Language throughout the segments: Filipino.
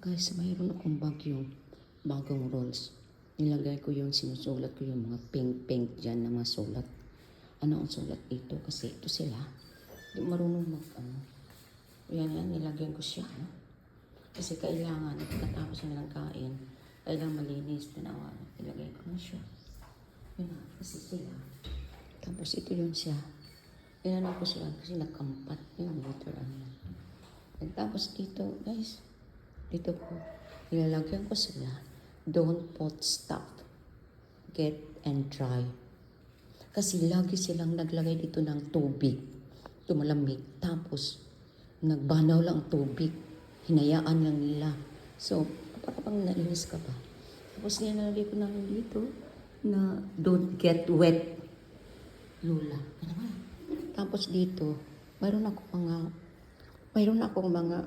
Guys, mayroon akong bagong rolls. Nilagay ko yung sinusulat ko yung mga pink dyan na mga sulat. Ano ang sulat dito? Kasi ito sila. Hindi marunong yan, nilagyan ko siya. No? Kasi kailangan, pagkatapos nilang kain, kailangan malinis. Tanawa, nilagay ko na siya. Yun na, kasi sila. Tapos ito yun siya. Inano ko sila kasi nakampat yung water. And tapos dito, guys, dito po, nilalagyan ko sila, don't put stuff, get and dry. Kasi lagi silang naglagay dito ng tubig, tumalamig, tapos nagbanaw lang ang tubig, hinayaan lang nila. So, kapag nainis ka pa. Tapos nilalagay ko namin dito na don't get wet, lula. Ano ba? Tapos dito, mayroon akong mga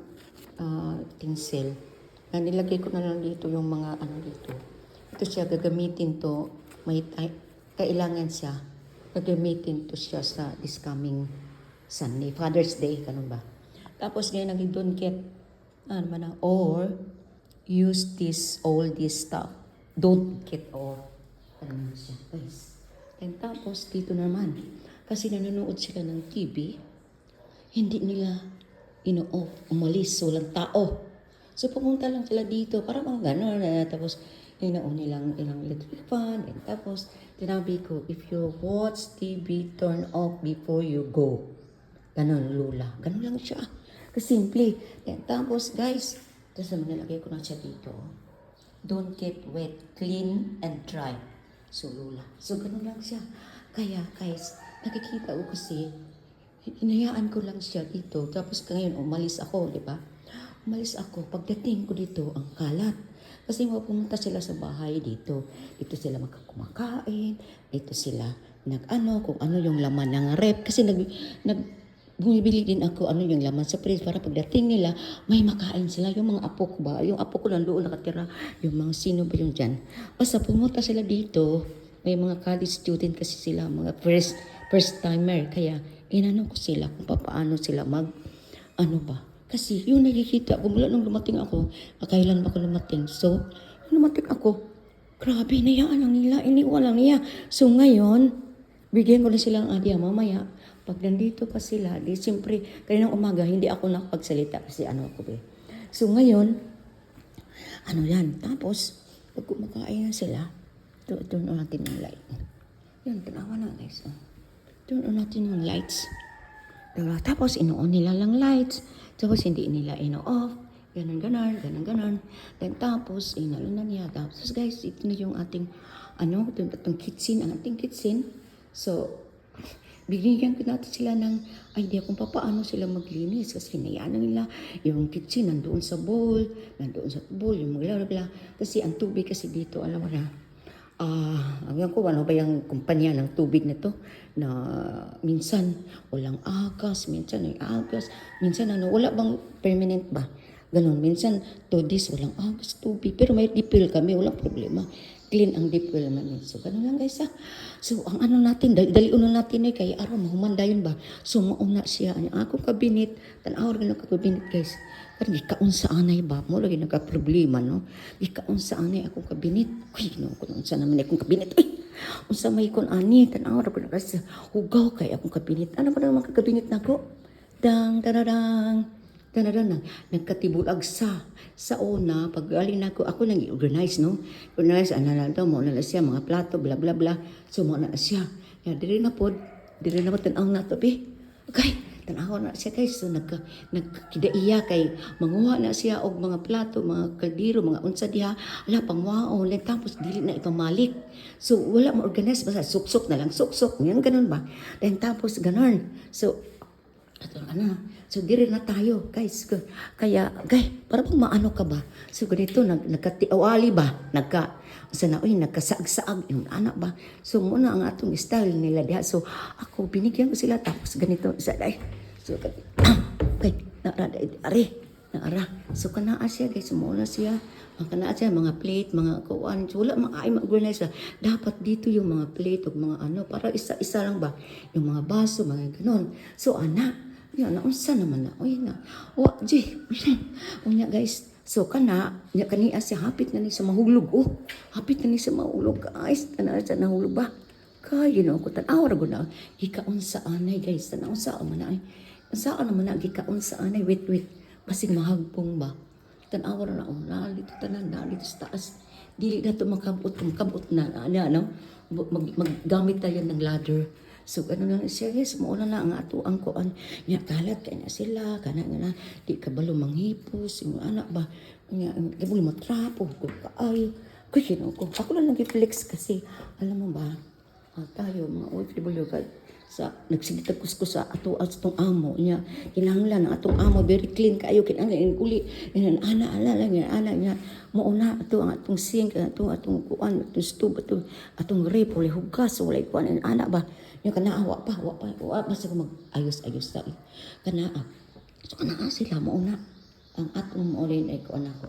tinsel na nilagay ko na lang dito yung mga dito. Ito siya, gagamitin to, kailangan siya, gagamitin to siya sa this coming Sunday, Father's Day, ganun ba? Tapos ngayon, don't get, or use all this stuff. Don't get all. Ganun siya, guys. And tapos dito naman, kasi nanonood sila ng TV, hindi nila umalis, walang tao. So, pumunta lang sila dito, parang gano'n. Tapos, nilang electric fan. And tapos, tinabi ko, if you watch TV, turn off before you go. Ganon, lula. Ganon lang siya. Kasi simple. And tapos, guys, tapos nilagay ko na siya dito. Don't get wet, clean and dry. So, lula. So, ganon lang siya. Kaya, guys, nakikita ko kasi, hinayaan ko lang siya dito. Tapos ngayon, umalis ako, di ba? Umalis ako. Pagdating ko dito, ang kalat. Kasi pumunta sila sa bahay dito. Dito sila magkakumakain. Dito sila kung ano yung laman ng rep. Kasi bumibili din ako ano yung laman sa fridge para pagdating nila, may makain sila. Yung mga apo ko ba? Yung apo ko nandoon nakatira. Yung mga sino ba yung dyan? Basta pumunta sila dito. May mga college student kasi sila, mga first timer. Kaya, inano ko sila kung paano sila kasi yung nakikita ko mula nung lumating ako, kailan ba ako lumating? So, lumating ako, grabe, nayaan lang nila, iniwan lang niya. So ngayon, bigyan ko na silang idea mamaya. Pag nandito pa sila, di siyempre, kaninang umaga, hindi ako nakapagsalita kasi So ngayon, tapos, pag kumakain na sila, turn on natin yung light. Yun, tanawa na guys. Turn on natin yung lights. Diba? Tapos, ino-on nila lang lights. Tapos, hindi nila ino-off. Ganon. Then, tapos, inalo na niya. Tapos, guys, ito na yung ating, itong kitchen, ang ating kitchen. So, bigyan ko natin sila ng idea kung paano sila maglinis. Kasi, hinayaan na nila yung kitchen, nandoon sa bowl, yung bla. Kasi, ang tubig kasi dito, alam mo na, hanggang ko, ano ba yung kumpanya ng tubig na to? Na minsan, walang agas, minsan ay agas, minsan wala bang permanent ba? Ganon, minsan, 2 days, walang agas, tubig. Pero may dipil kami, walang problema. Clean ang dipil naman. So, ganon lang guys So, ang natin, dali-uno natin kaya araw, mahumanda yun ba? So, mauna siya. Ang akong kabinet, tanawar ka kabinet guys. Pero di kaon sa anay ba? Mo lagi nagka-problema, no? Di kaon sa anay akong kabinet. Uy, no, kung unsa naman akong kabinet. Uy, unsa may kon ani, tanawar ko na kasi hugaw kay akong kabinet. Ano ba naman kabinet na ko? Dararang. Nagkatibulag sa una, pag galing ako nag-organize, no? Organize, mo na siya, mga plato, bla bla bla. So, mo na siya. Diri na po, tanaw na to, Okay, tanaw na siya guys. So, nagkidaiya kay manguha na siya og mga plato, mga kaldiro, mga unsa diha. Ala, pangwaon. Tapos, dili na ipamalik. So, wala mo organize. Basta, suksok na lang, suksok. Yan, ganun ba? Then, tapos, ganun. So, So, diri na tayo, guys. Kaya, para pang maano ka ba? So, ganito, nagkatiawali ba? Nagkasaag-saag yung anak ba? So, muna ang atong style nila diha. So, ako, binigyan ko sila. Tapos, ganito, isa dahil. So, naara. So, kanaa siya, guys. Muna siya. Kanaa siya, mga plate, mga kuwan. So, wala mag-organize. Dapat dito yung mga plate o mga para isa-isa lang ba? Yung mga baso, mga ganon. So, anak, yan, naunsa naman na. Uy na. Unya guys. So kana, nya kaniya siya hapit na ni sa mahulog. Oh, hapit na ni sa mahulog. Guys, tanaw sa nahulog ba? Kay, ko tanaw ra gud na. Gikaon sa anay, guys. Tanaw sa man ay. Saan naman na gikaon sa anay. Wait. Basig mahagpong ba? Tanaw ra na dito tanan na dito sa taas. Dili na to makabot na ano. Maggamit tayo ng ladder. So, ano na siya, yes, mauna na ang ato ang kuan. Nga, kalat, kaya na sila, kana nga na, di ka balo manghipos, yung anak ba, nga, gabuli matrapo, kung kaayo. Kaya ko, ako lang nag-flex kasi, alam mo ba, tayo, mga OFW, sa nagsigitag ko sa atong amo niya kinahanglan ang atong amo very clean kayo kinahanglan uli ana niya mauna ang atong sink atong kuan atong stove atong rep wala hugas wala kuan ana ba nya kana wa pa basta mag-ayos ta kana so kana sila mauna ang atong mo rin ay kuan ako